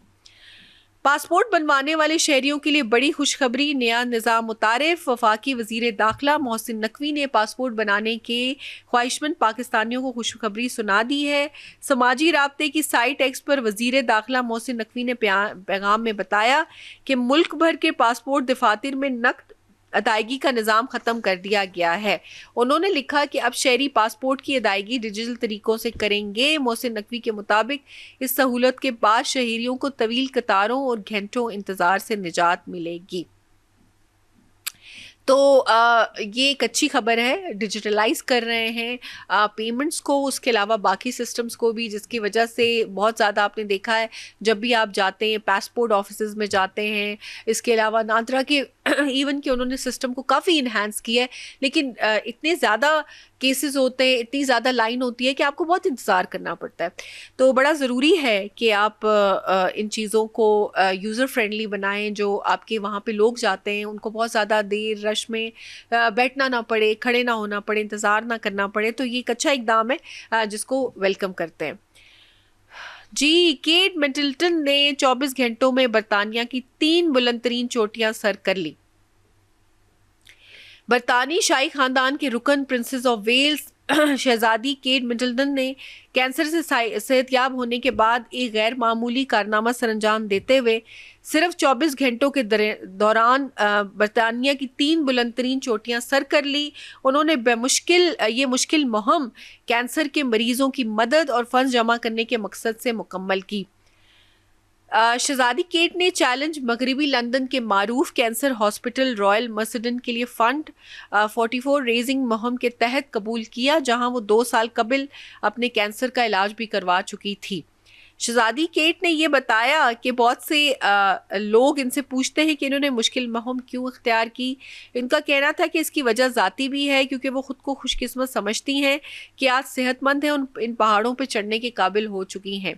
پاسپورٹ بنوانے والے شہریوں کے لیے بڑی خوشخبری، نیا نظام متعارف. وفاقی وزیر داخلہ محسن نقوی نے پاسپورٹ بنانے کے خواہشمند پاکستانیوں کو خوشخبری سنا دی ہے. سماجی رابطے کی سائٹ ایکس پر وزیر داخلہ محسن نقوی نے پیغام میں بتایا کہ ملک بھر کے پاسپورٹ دفاتر میں نقد ادائیگی کا نظام ختم کر دیا گیا ہے. انہوں نے لکھا کہ اب شہری پاسپورٹ کی ادائیگی ڈیجیٹل طریقوں سے کریں گے. محسن نقوی کے مطابق اس سہولت کے بعد شہریوں کو طویل قطاروں اور گھنٹوں انتظار سے نجات ملے گی. تو یہ ایک اچھی خبر ہے، ڈیجیٹلائز کر رہے ہیں پیمنٹس کو، اس کے علاوہ باقی سسٹمز کو بھی، جس کی وجہ سے بہت زیادہ آپ نے دیکھا ہے جب بھی آپ جاتے ہیں پاسپورٹ آفیسز میں جاتے ہیں. اس کے علاوہ نادرا کے ایون کہ انہوں نے سسٹم کو کافی انہینس کیا ہے, لیکن اتنے زیادہ کیسز ہوتے ہیں, اتنی زیادہ لائن ہوتی ہے کہ آپ کو بہت انتظار کرنا پڑتا ہے. تو بڑا ضروری ہے کہ آپ ان چیزوں کو یوزر فرینڈلی بنائیں. جو آپ کے وہاں پہ لوگ جاتے ہیں ان کو بہت زیادہ دیر رش میں بیٹھنا نہ پڑے, کھڑے نہ ہونا پڑے, انتظار نہ کرنا پڑے. تو یہ ایک اچھا اقدام ہے جس کو ویلکم کرتے ہیں. جی, کیٹ مڈلٹن نے 24 گھنٹوں میں برطانیہ کی 3 بلند ترین چوٹیاں سر کر لی. برطانوی شاہی خاندان کے رکن پرنسس آف ویلز شہزادی کیٹ مڈلٹن نے کینسر سے صحت یاب ہونے کے بعد ایک غیر معمولی کارنامہ سر انجام دیتے ہوئے صرف 24 گھنٹوں کے دوران برطانیہ کی 3 بلند ترین چوٹیاں سر کر لی. انہوں نے یہ مشکل مہم کینسر کے مریضوں کی مدد اور فنڈز جمع کرنے کے مقصد سے مکمل کی. شہزادی کیٹ نے چیلنج مغربی لندن کے معروف کینسر ہاسپٹل رائل مرسڈن کے لیے فنڈ 44 ریزنگ مہم کے تحت قبول کیا, جہاں وہ 2 سال قبل اپنے کینسر کا علاج بھی کروا چکی تھی. شہزادی کیٹ نے یہ بتایا کہ بہت سے لوگ ان سے پوچھتے ہیں کہ انہوں نے مشکل مہم کیوں اختیار کی. ان کا کہنا تھا کہ اس کی وجہ ذاتی بھی ہے, کیونکہ وہ خود کو خوش قسمت سمجھتی ہیں کہ آج صحت مند ہیں, ان پہاڑوں پہ چڑھنے کے قابل ہو چکی ہیں.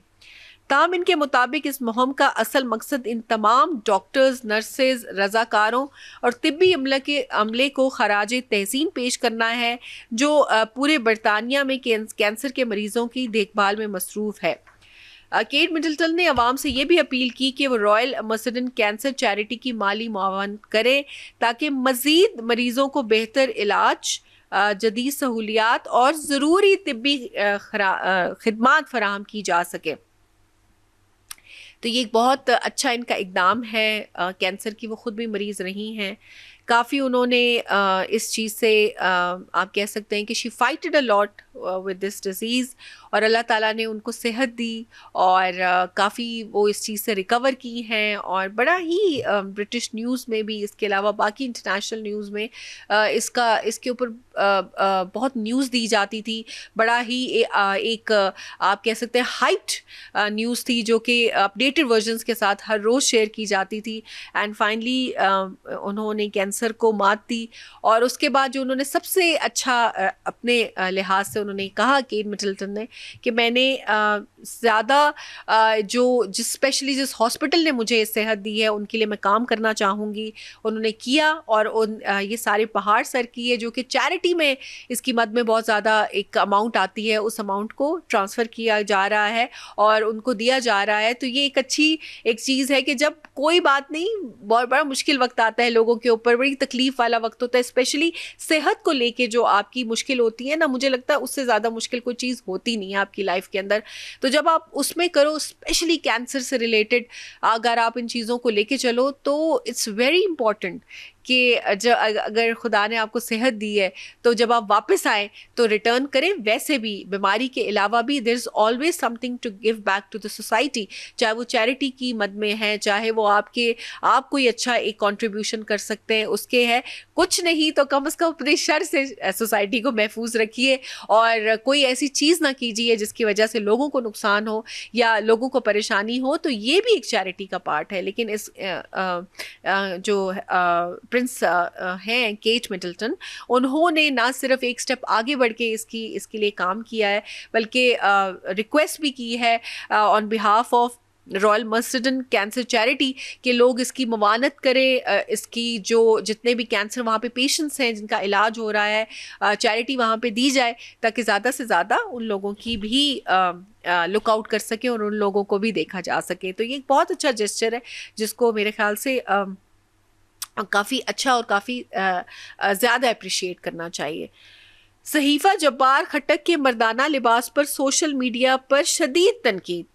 تاہم ان کے مطابق اس مہم کا اصل مقصد ان تمام ڈاکٹرز, نرسز, رضاکاروں اور طبی عملے کو خراج تحسین پیش کرنا ہے جو پورے برطانیہ میں کینسر کے مریضوں کی دیکھ بھال میں مصروف ہے. کیٹ مڈلٹن نے عوام سے یہ بھی اپیل کی کہ وہ رائل مرسڈن کینسر چیریٹی کی مالی معاونت کرے تاکہ مزید مریضوں کو بہتر علاج, جدید سہولیات اور ضروری طبی خدمات فراہم کی جا سکے. تو یہ ایک بہت اچھا ان کا اقدام ہے. کینسر کی وہ خود بھی مریض رہی ہیں, کافی انہوں نے اس چیز سے آپ کہہ سکتے ہیں کہ شی فائٹڈ اے لاٹ ود دس ڈیزیز, اور اللہ تعالیٰ نے ان کو صحت دی اور کافی وہ اس چیز سے ریکور کی ہیں. اور بڑا ہی برٹش نیوز میں بھی, اس کے علاوہ باقی انٹرنیشنل نیوز میں اس کے اوپر بہت نیوز دی جاتی تھی. بڑا ہی ایک آپ کہہ سکتے ہیں ہائپڈ نیوز تھی جو کہ اپڈیٹڈ ورژنس کے ساتھ ہر روز شیئر کی جاتی تھی. اینڈ فائنلی انہوں نے کینسر کو مات دی. اور اس کے بعد جو انہوں نے سب سے اچھا اپنے لحاظ سے انہوں نے کہا کیٹ مڈلٹن نے کہ میں نے زیادہ اسپیشلی جس ہاسپٹل نے مجھے صحت دی ہے ان کے لیے میں کام کرنا چاہوں گی. انہوں نے کیا اور یہ سارے پہاڑ سر کیے جو کہ چیریٹی میں اس کی مد میں بہت زیادہ ایک اماؤنٹ آتی ہے, اس اماؤنٹ کو ٹرانسفر کیا جا رہا ہے اور ان کو دیا جا رہا ہے. تو یہ ایک اچھی ایک چیز ہے کہ جب کوئی بات نہیں, بہت بڑا مشکل وقت آتا ہے لوگوں کے اوپر, بڑی تکلیف والا وقت ہوتا ہے, اسپیشلی صحت کو لے کے جو آپ کی مشکل ہوتی ہے نا, مجھے لگتا ہے اس سے زیادہ مشکل کوئی چیز ہوتی نہیں ہے آپ کی لائف کے اندر. تو جب آپ اس میں کرو, اسپیشلی کینسر سے ریلیٹڈ اگر آپ ان چیزوں کو لے کے چلو تو اٹس ویری امپورٹنٹ کہ اگر خدا نے آپ کو صحت دی ہے تو جب آپ واپس آئیں تو ریٹرن کریں. ویسے بھی بیماری کے علاوہ بھی there is always something to give back to the society, چاہے وہ چیریٹی کی مد میں ہے, چاہے وہ آپ کوئی اچھا ایک کنٹریبیوشن کر سکتے ہیں اس کے ہے. کچھ نہیں تو کم از کم اپنے شر سے سوسائٹی کو محفوظ رکھیے اور کوئی ایسی چیز نہ کیجیے جس کی وجہ سے لوگوں کو نقصان ہو یا لوگوں کو پریشانی ہو. تو یہ بھی ایک چیریٹی کا پارٹ ہے. لیکن اس جو پرنس ہیں کیٹ مڈلٹن, انہوں نے نہ صرف ایک سٹیپ آگے بڑھ کے اس کے لیے کام کیا ہے بلکہ ریکویسٹ بھی کی ہے on behalf of Royal Marsden Cancer Charity کہ لوگ اس کی معاونت کریں, اس کی جو جتنے بھی کینسر وہاں پہ پیشنٹس ہیں جن کا علاج ہو رہا ہے, چیریٹی وہاں پہ دی جائے تاکہ زیادہ سے زیادہ ان لوگوں کی بھی لک آؤٹ کر سکیں اور ان لوگوں کو بھی دیکھا جا سکے. تو یہ ایک بہت اچھا جسچر ہے جس کو میرے خیال سے کافی اچھا اور کافی زیادہ اپریشیٹ کرنا چاہیے. صحیفہ جبار خٹک کے مردانہ لباس پر سوشل میڈیا پر شدید تنقید.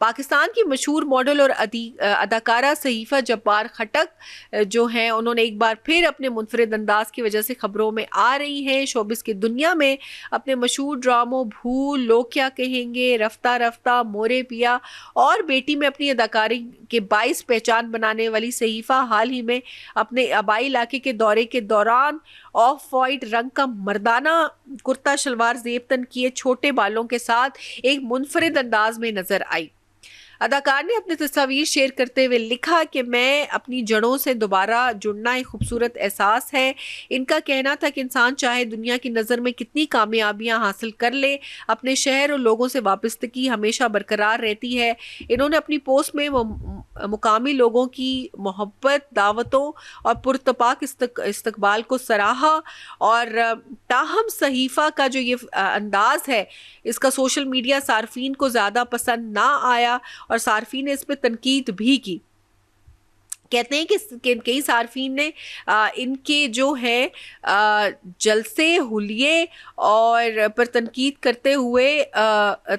پاکستان کی مشہور ماڈل اور اداکارہ صحیفہ جبار خٹک جو ہیں انہوں نے ایک بار پھر اپنے منفرد انداز کی وجہ سے خبروں میں آ رہی ہیں. شوبز کی دنیا میں اپنے مشہور ڈراموں بھول, لوگ کیا کہیں گے, رفتہ رفتہ, مورے پیا اور بیٹی میں اپنی اداکاری کے باعث پہچان بنانے والی صحیفہ حال ہی میں اپنے آبائی علاقے کے دورے کے دوران آف وائٹ رنگ کا مردانہ کرتا شلوار زیب تن کیے چھوٹے بالوں کے ساتھ ایک منفرد انداز میں نظر آئی. اداکار نے اپنی تصاویر شیئر کرتے ہوئے لکھا کہ میں اپنی جڑوں سے دوبارہ جڑنا ایک خوبصورت احساس ہے. ان کا کہنا تھا کہ انسان چاہے دنیا کی نظر میں کتنی کامیابیاں حاصل کر لے، اپنے شہر اور لوگوں سے وابستگی ہمیشہ برقرار رہتی ہے. انہوں نے اپنی پوسٹ میں مقامی لوگوں کی محبت، دعوتوں اور پرتپاک استقبال کو سراہا، اور تاہم صحیفہ کا جو یہ انداز ہے اس کا سوشل میڈیا صارفین کو زیادہ پسند نہ آیا، اور صارفین نے اس پہ تنقید بھی کی. کہتے ہیں کہ کئی صارفین نے ان کے جو ہے جلسے، حلیے اور پر تنقید کرتے ہوئے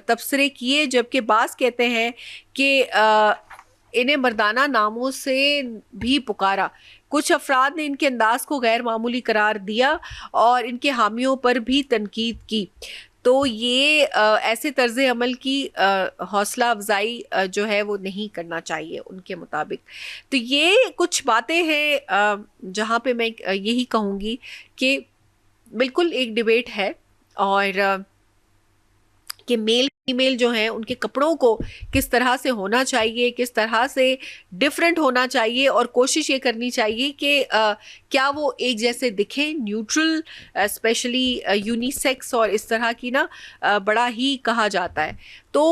تبصرے کیے، جبکہ بعض کہتے ہیں کہ انہیں مردانہ ناموں سے بھی پکارا. کچھ افراد نے ان کے انداز کو غیر معمولی قرار دیا اور ان کے حامیوں پر بھی تنقید کی. تو یہ ایسے طرز عمل کی حوصلہ افزائی جو ہے وہ نہیں کرنا چاہیے ان کے مطابق. تو یہ کچھ باتیں ہیں جہاں پہ میں یہی کہوں گی کہ بالکل ایک ڈیبیٹ ہے، اور کہ میل فیمیل جو ہیں ان کے کپڑوں کو کس طرح سے ہونا چاہیے، کس طرح سے ڈفرینٹ ہونا چاہیے، اور کوشش یہ کرنی چاہیے کہ کیا وہ ایک جیسے دکھیں، نیوٹرل، اسپیشلی یونیسیکس اور اس طرح کی نا بڑا ہی کہا جاتا ہے. تو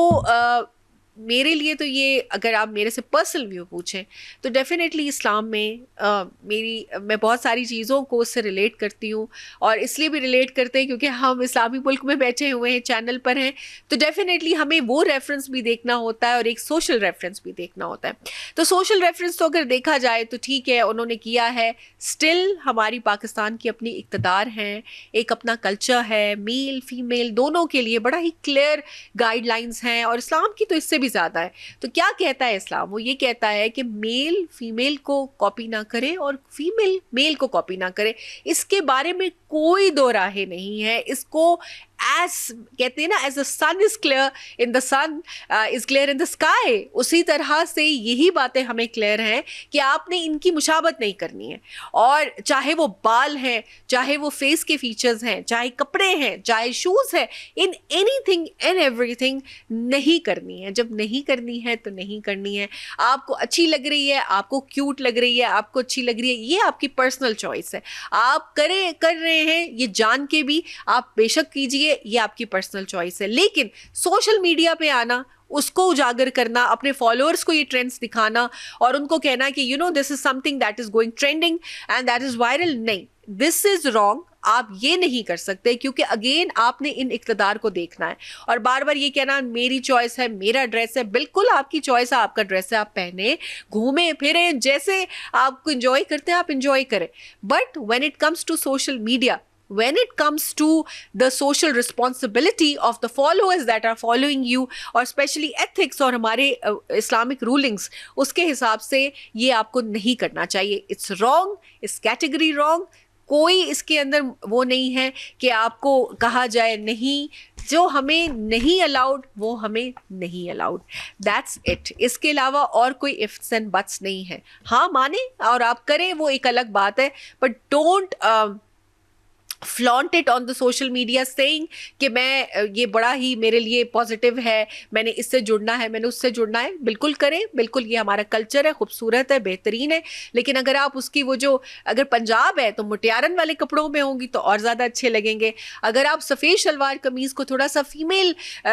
میرے لیے تو یہ، اگر آپ میرے سے پرسنل ویو پوچھیں تو ڈیفینیٹلی اسلام میں میں بہت ساری چیزوں کو اس سے ریلیٹ کرتی ہوں، اور اس لیے بھی ریلیٹ کرتے ہیں کیونکہ ہم اسلامی ملک میں بیٹھے ہوئے ہیں، چینل پر ہیں، تو ڈیفینیٹلی ہمیں وہ ریفرنس بھی دیکھنا ہوتا ہے اور ایک سوشل ریفرنس بھی دیکھنا ہوتا ہے. تو سوشل ریفرنس تو اگر دیکھا جائے تو ٹھیک ہے، انہوں نے کیا ہے. اسٹل ہماری پاکستان کی اپنی اقتدار ہیں، ایک اپنا کلچر ہے، میل فیمیل دونوں کے لیے بڑا ہی کلیئر گائیڈ لائنس ہیں، اور اسلام کی تو اس سے بھی زیادہ ہے. تو کیا کہتا ہے اسلام؟ وہ یہ کہتا ہے کہ میل فیمیل کو کاپی نہ کرے اور فیمیل میل کو کاپی نہ کرے. اس کے بارے میں کوئی دو راہیں نہیں ہے. اس کو ایز کہتے ہیں نا، as a sun is clear in the sun is clear in the sky, اسی طرح سے یہی باتیں ہمیں کلیئر ہیں کہ آپ نے ان کی مشابہت نہیں کرنی ہے. اور چاہے وہ بال ہیں، چاہے وہ فیس کے فیچرز ہیں، چاہے کپڑے ہیں، چاہے شوز ہیں، in any thing and every thing نہیں کرنی ہے. جب نہیں کرنی ہے تو نہیں کرنی ہے. آپ کو اچھی لگ رہی ہے، آپ کو کیوٹ لگ رہی ہے، آپ کو اچھی لگ رہی ہے، یہ آپ کی پرسنل چوائس ہے. آپ کر رہے ہیں یہ جان کے بھی آپ بے شک کیجئے، یہ آپ کی پرسنل چوائس ہے. لیکن سوشل میڈیا پہ آنا، اس کو اجاگر کرنا، اپنے فالوورز کو یہ ٹرینڈز دکھانا اور ان کو کہنا کہ you know this is something that is going trending and that is viral, نہیں، دس از رانگ. آپ یہ نہیں کر سکتے، کیونکہ اگین آپ نے ان اقتدار کو دیکھنا ہے. اور بار بار یہ کہنا میری چوائس ہے، میرا ڈریس ہے، بالکل آپ کی چوائس ہے، آپ کا ڈریس ہے، آپ پہنے، گھومیں پھریں، جیسے آپ کو انجوائے کرتے ہیں آپ انجوائے کریں. But when it comes to social media, when it comes to the social responsibility of the followers that are following you، اور especially ethics اور ہمارے Islamic rulings، اس کے حساب سے یہ آپ کو نہیں کرنا چاہیے. it's wrong، it's category wrong. کوئی اس کے اندر وہ نہیں ہے کہ آپ کو کہا جائے نہیں، جو ہمیں نہیں الاؤڈ وہ ہمیں نہیں الاؤڈ، دیٹس اٹ. اس کے علاوہ اور کوئی ifs and buts نہیں ہے. ہاں مانیں اور آپ کریں، وہ ایک الگ بات ہے، but don't flaunt it on the social media saying کہ میں یہ بڑا ہی میرے لیے پازیٹیو ہے، میں نے اس سے جڑنا ہے، میں نے اس سے جڑنا ہے. بالکل کریں، بالکل، یہ ہمارا کلچر ہے، خوبصورت ہے، بہترین ہے. لیکن اگر آپ اس کی وہ جو، اگر پنجاب ہے تو مٹیارن والے کپڑوں میں ہوں گی تو اور زیادہ اچھے لگیں گے. اگر آپ سفید شلوار قمیض کو تھوڑا سا فیمیل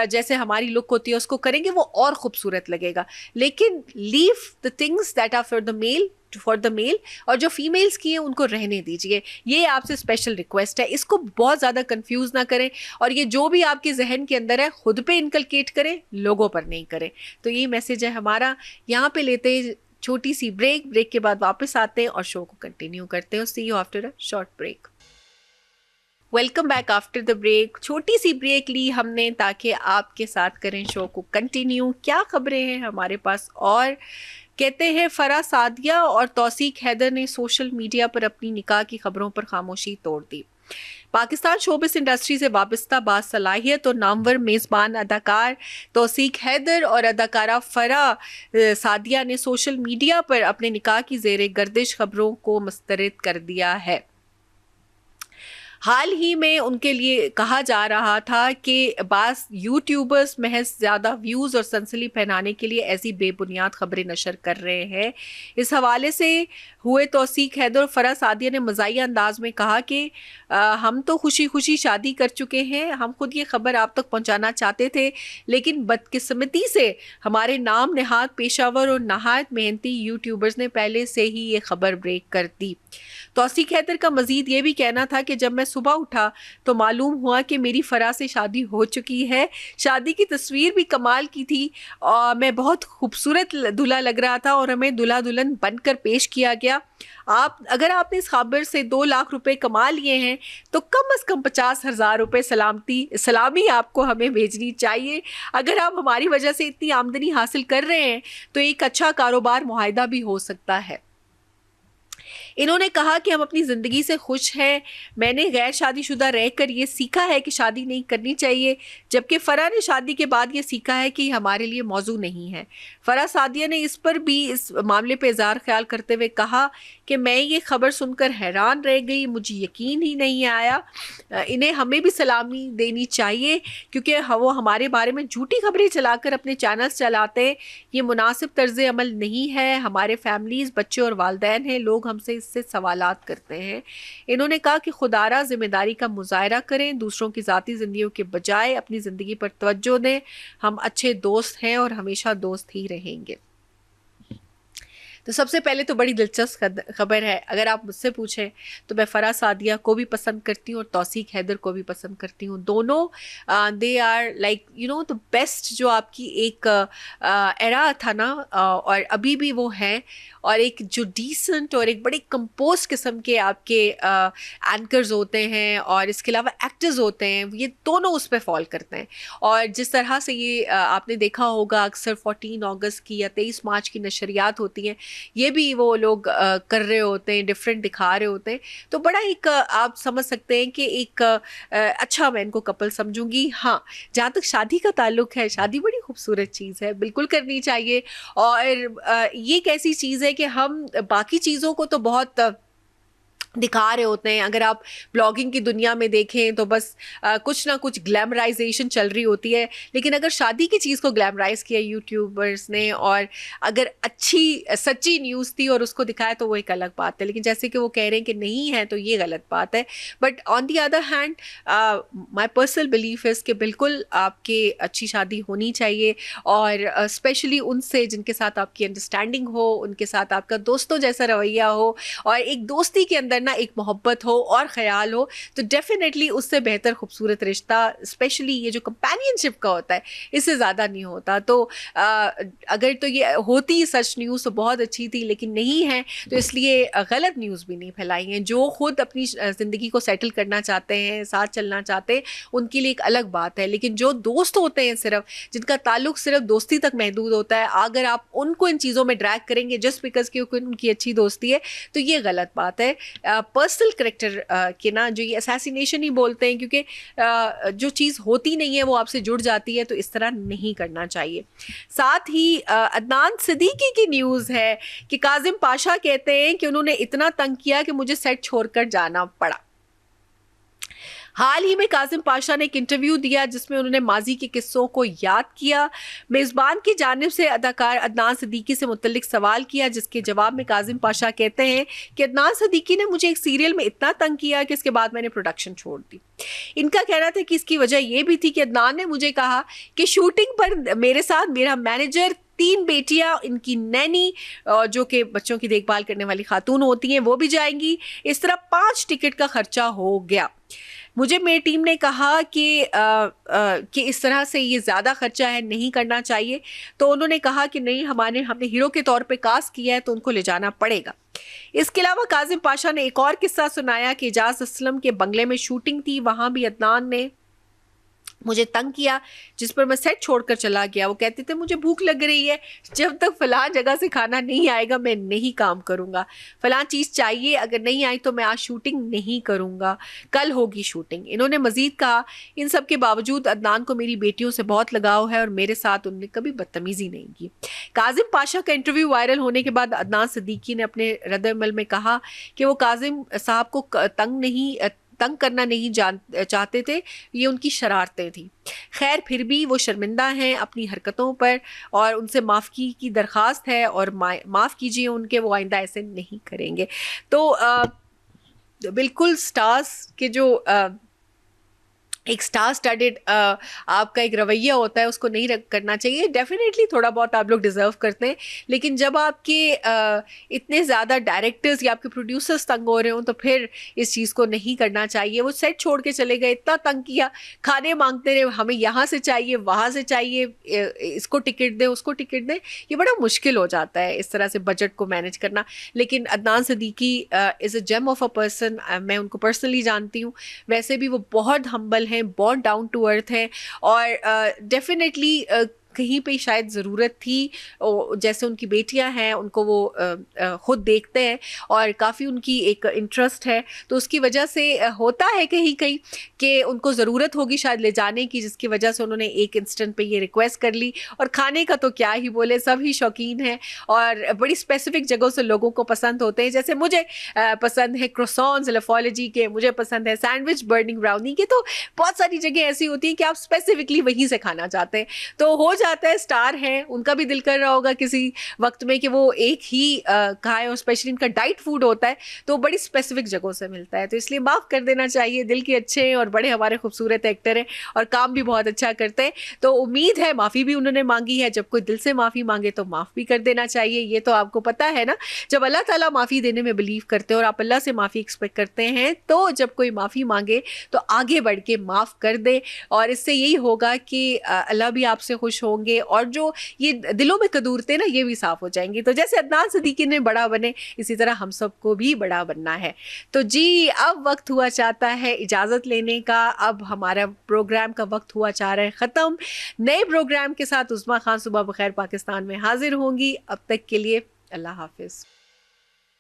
جیسے ہماری لک ہوتی ہے اس کو کریں گے وہ اور خوبصورت لگے گا. لیکن لیو the things that are for the male اور جو فیمیلز کی ہیں ان کو رہنے دیجئے. یہ آپ سے اسپیشل ریکویسٹ ہے. اس کو بہت زیادہ کنفیوز نہ کریں، اور یہ جو بھی آپ کے ذہن کے اندر ہے خود پہ انکلکیٹ کریں، لوگوں پر نہیں کریں. تو یہ میسج ہے ہمارا. یہاں پہ لیتے ہیں چھوٹی سی بریک کے بعد واپس آتے ہیں اور شو کو کنٹینیو کرتے ہیں. See you after a short break. Welcome back after the break. چھوٹی سی بریک لی ہم نے تاکہ آپ کے ساتھ کریں شو کو کنٹینیو. کیا خبریں ہیں ہمارے پاس؟ اور کہتے ہیں فرح سعدیہ اور توثیق حیدر نے سوشل میڈیا پر اپنی نکاح کی خبروں پر خاموشی توڑ دی. پاکستان شوبز انڈسٹری سے وابستہ باصلاحیت اور نامور میزبان اداکار توثیق حیدر اور اداکارہ فرح سعدیہ نے سوشل میڈیا پر اپنے نکاح کی زیر گردش خبروں کو مسترد کر دیا ہے. حال ہی میں ان کے لیے کہا جا رہا تھا کہ بعض یوٹیوبرز محض زیادہ ویوز اور سنسنی پھیلانے کے لیے ایسی بے بنیاد خبریں نشر کر رہے ہیں. اس حوالے سے ہوئے توثیق حیدر اور فرح سعدیہ نے مزاحیہ انداز میں کہا کہ ہم تو خوشی خوشی شادی کر چکے ہیں, ہم خود یہ خبر آپ تک پہنچانا چاہتے تھے, لیکن بدقسمتی سے ہمارے نام نہاد پیشہ ور اور نہایت محنتی یوٹیوبرز نے پہلے سے ہی یہ خبر بریک کر دی. توثیق حیدر کا مزید یہ بھی کہنا تھا کہ جب میں صبح اٹھا تو معلوم ہوا کہ میری فرح سے شادی ہو چکی ہے. شادی کی تصویر بھی کمال کی تھی اور میں بہت خوبصورت دلہا لگ رہا تھا اور ہمیں دلہا دلہن بن کر پیش کیا گیا. اگر آپ نے اس خبر سے 2 لاکھ روپے کما لیے ہیں تو کم از کم 50,000 روپے سلامی آپ کو ہمیں بھیجنی چاہیے. اگر آپ ہماری وجہ سے اتنی آمدنی حاصل کر رہے ہیں تو ایک اچھا کاروبار معاہدہ بھی ہو سکتا ہے. انہوں نے کہا کہ ہم اپنی زندگی سے خوش ہیں. میں نے غیر شادی شدہ رہ کر یہ سیکھا ہے کہ شادی نہیں کرنی چاہیے, جبکہ فرح نے شادی کے بعد یہ سیکھا ہے کہ یہ ہمارے لیے موضوع نہیں ہے. فرح سعدیہ نے اس پر بھی اس معاملے پہ اظہار خیال کرتے ہوئے کہا کہ میں یہ خبر سن کر حیران رہ گئی, مجھے یقین ہی نہیں آیا. انہیں ہمیں بھی سلامی دینی چاہیے کیونکہ وہ ہمارے بارے میں جھوٹی خبریں چلا کر اپنے چینلز چلاتے ہیں. یہ مناسب طرز عمل نہیں ہے. ہمارے فیملیز, بچے اور والدین ہیں, لوگ ہم سے اس سے سوالات کرتے ہیں. انہوں نے کہا کہ خدارہ ذمہ داری کا مظاہرہ کریں, دوسروں کی ذاتی زندگیوں کے بجائے اپنی زندگی پر توجہ دیں. ہم اچھے دوست ہیں اور ہمیشہ دوست ہی رہیں گے. تو سب سے پہلے تو بڑی دلچسپ خبر ہے. اگر آپ مجھ سے پوچھیں تو میں فرح سعدیہ کو بھی پسند کرتی ہوں اور توثیق حیدر کو بھی پسند کرتی ہوں. دونوں they are like the best جو آپ کی ایک ایرا تھا نا, اور ابھی بھی وہ ہیں, اور ایک جو ڈیسنٹ اور ایک بڑے کمپوز قسم کے آپ کے اینکرز ہوتے ہیں اور اس کے علاوہ ایکٹرز ہوتے ہیں, یہ دونوں اس پہ فال کرتے ہیں. اور جس طرح سے یہ آپ نے دیکھا ہوگا اکثر 14 اگست کی یا 23 مارچ کی نشریات ہوتی ہیں, یہ بھی وہ لوگ کر رہے ہوتے ہیں, ڈفرینٹ دکھا رہے ہوتے ہیں. تو بڑا ایک آپ سمجھ سکتے ہیں کہ ایک اچھا میں ان کو کپل سمجھوں گی. ہاں, جہاں تک شادی کا تعلق ہے, شادی بڑی خوبصورت چیز ہے, بالکل کرنی چاہیے. اور یہ ایک ایسی چیز ہے کہ ہم باقی چیزوں کو تو بہت دکھا رہے ہوتے ہیں. اگر آپ بلاگنگ کی دنیا میں دیکھیں تو بس کچھ نہ کچھ گلیمرائزیشن چل رہی ہوتی ہے, لیکن اگر شادی کی چیز کو گلیمرائز کیا یوٹیوبرز نے اور اگر اچھی سچی نیوز تھی اور اس کو دکھایا تو وہ ایک الگ بات ہے. لیکن جیسے کہ وہ کہہ رہے ہیں کہ نہیں ہے تو یہ غلط بات ہے. But on the other hand my personal belief از کہ بالکل آپ کے اچھی شادی ہونی چاہیے, اور اسپیشلی ان سے جن کے ساتھ آپ کی انڈرسٹینڈنگ ہو, ان کے ساتھ آپ کا دوستوں جیسا رویہ ہو, اور ایک دوستی کے اندر نا ایک محبت ہو اور خیال ہو, تو ڈیفینیٹلی اس سے بہتر خوبصورت رشتہ, اسپیشلی یہ جو کمپینین شپ کا ہوتا ہے, اس سے زیادہ نہیں ہوتا. تو اگر تو یہ ہوتی سچ نیوز تو بہت اچھی تھی, لیکن نہیں ہے تو اس لیے غلط نیوز بھی نہیں پھیلائی ہیں. جو خود اپنی زندگی کو سیٹل کرنا چاہتے ہیں, ساتھ چلنا چاہتے ہیں, ان کے لیے ایک الگ بات ہے. لیکن جو دوست ہوتے ہیں صرف, جن کا تعلق صرف دوستی تک محدود ہوتا ہے, اگر آپ ان کو ان چیزوں میں ڈریگ کریں گے جسٹ بیکاز کہ ان کی اچھی دوستی ہے, تو یہ غلط بات ہے. پرسنل کریکٹر کے نا جو یہ اسیسینیشن ہی بولتے ہیں, کیونکہ جو چیز ہوتی نہیں ہے وہ آپ سے جڑ جاتی ہے, تو اس طرح نہیں کرنا چاہیے. ساتھ ہی عدنان صدیقی کی نیوز ہے کہ کاظم پاشا کہتے ہیں کہ انہوں نے اتنا تنگ کیا کہ مجھے سیٹ چھوڑ کر جانا پڑا. حال ہی میں کاظم پاشا نے ایک انٹرویو دیا جس میں انہوں نے ماضی کے قصوں کو یاد کیا. میزبان کی جانب سے اداکار عدنان صدیقی سے متعلق سوال کیا, جس کے جواب میں کاظم پاشا کہتے ہیں کہ عدنان صدیقی نے مجھے ایک سیریل میں اتنا تنگ کیا کہ اس کے بعد میں نے پروڈکشن چھوڑ دی. ان کا کہنا تھا کہ اس کی وجہ یہ بھی تھی کہ عدنان نے مجھے کہا کہ شوٹنگ پر میرے ساتھ میرا مینیجر, 3 بیٹیاں, ان کی نینی جو کہ بچوں کی دیکھ بھال کرنے والی خاتون ہوتی ہیں وہ بھی جائیں گی. اس طرح 5 ٹکٹ کا خرچہ ہو گیا. مجھے میری ٹیم نے کہا کہ اس طرح سے یہ زیادہ خرچہ ہے, نہیں کرنا چاہیے. تو انہوں نے کہا کہ نہیں, ہم نے ہیرو کے طور پہ کاسٹ کیا ہے تو ان کو لے جانا پڑے گا. اس کے علاوہ کاظم پاشا نے ایک اور قصہ سنایا کہ اعجاز اسلم کے بنگلے میں شوٹنگ تھی, وہاں بھی عدنان نے مجھے تنگ کیا جس پر میں سیٹ چھوڑ کر چلا گیا. وہ کہتے تھے مجھے بھوک لگ رہی ہے, جب تک فلاں جگہ سے کھانا نہیں آئے گا میں نہیں کام کروں گا, فلاں چیز چاہیے, اگر نہیں آئی تو میں آج شوٹنگ نہیں کروں گا, کل ہوگی شوٹنگ. انہوں نے مزید کہا ان سب کے باوجود عدنان کو میری بیٹیوں سے بہت لگاؤ ہے اور میرے ساتھ ان نے کبھی بدتمیزی نہیں کی. کاظم پاشا کا انٹرویو وائرل ہونے کے بعد عدنان صدیقی نے اپنے رد عمل میں کہا کہ وہ کاظم صاحب کو تنگ کرنا نہیں چاہتے تھے، یہ ان کی شرارتیں تھیں. خیر پھر بھی وہ شرمندہ ہیں اپنی حرکتوں پر اور ان سے معافی کی درخواست ہے اور معاف کیجیے ان کے، وہ آئندہ ایسے نہیں کریں گے. تو بالکل سٹارز کے جو ایک سٹار سٹڈڈ آپ کا ایک رویہ ہوتا ہے اس کو نہیں کرنا چاہیے. ڈیفینیٹلی تھوڑا بہت آپ لوگ ڈیزرو کرتے ہیں، لیکن جب آپ کے اتنے زیادہ ڈائریکٹرز یا آپ کے پروڈیوسرز تنگ ہو رہے ہوں تو پھر اس چیز کو نہیں کرنا چاہیے. وہ سیٹ چھوڑ کے چلے گئے، اتنا تنگ کیا، کھانے مانگتے رہے، ہمیں یہاں سے چاہیے وہاں سے چاہیے، اس کو ٹکٹ دیں اس کو ٹکٹ دیں. یہ بڑا مشکل ہو جاتا ہے اس طرح سے بجٹ کو مینیج کرنا. لیکن عدنان صدیقی از اے جیم آف اے پرسن، میں ان کو پرسنلی جانتی ہوں. ویسے بھی وہ بہت ہمبل ہیں، بہت ڈاؤن ٹو ارتھ ہیں، اور ڈیفینیٹلی کہیں پہ شاید ضرورت تھی، جیسے ان کی بیٹیاں ہیں ان کو وہ خود دیکھتے ہیں اور کافی ان کی ایک انٹرسٹ ہے، تو اس کی وجہ سے ہوتا ہے کہیں کہیں کہ ان کو ضرورت ہوگی شاید لے جانے کی، جس کی وجہ سے انہوں نے ایک انسٹنٹ پہ یہ ریکویسٹ کر لی. اور کھانے کا تو کیا ہی بولے، سب ہی شوقین ہیں اور بڑی اسپیسیفک جگہوں سے لوگوں کو پسند ہوتے ہیں. جیسے مجھے پسند ہے کروسانز لیفالوجی کے، مجھے پسند ہے سینڈوچ برننگ براؤنی کے، تو بہت ساری جگہیں ایسی ہوتی ہیں کہ آپ اسپیسیفکلی وہیں سے کھانا چاہتے ہیں. تو ہو جاتا ہے اسٹار ہیں، ان کا بھی دل کر رہا ہوگا کسی وقت میں کہ وہ ایک ہی کھائے، اور اسپیشلی ان کا ڈائٹ فوڈ ہوتا ہے تو بڑی اسپیسیفک جگہوں سے ملتا ہے، تو اس لیے معاف کر دینا چاہیے. دل کے اچھے ہیں اور بڑے ہمارے خوبصورت ایکٹر ہیں اور کام بھی بہت اچھا کرتے ہیں، تو امید ہے معافی بھی انہوں نے مانگی ہے. جب کوئی دل سے معافی مانگے تو معاف بھی کر دینا چاہیے. یہ تو آپ کو پتہ ہے نا، جب اللہ تعالیٰ معافی دینے میں بلیو کرتے ہیں اور آپ اللہ سے معافی ایکسپیکٹ کرتے ہیں، تو جب کوئی معافی مانگے تو آگے بڑھ کے معاف کر دے، اور اس سے یہی ہوگا کہ اللہ بھی آپ سے خوش ہوں گے اور جو یہ دلوں میں قدورتیں نا یہ بھی صاف ہو جائیں گی. تو جیسے عدنان صدیقی نے بڑا بنے، اسی طرح ہم سب کو بھی بڑا بننا ہے. تو جی اب وقت ہوا چاہتا ہے اجازت لینے کا، اب ہمارا پروگرام کا وقت ہوا چاہ رہا ہے ختم. نئے پروگرام کے ساتھ عظمیٰ خان صبح بخیر پاکستان میں حاضر ہوں گی. اب تک کے لیے اللہ حافظ.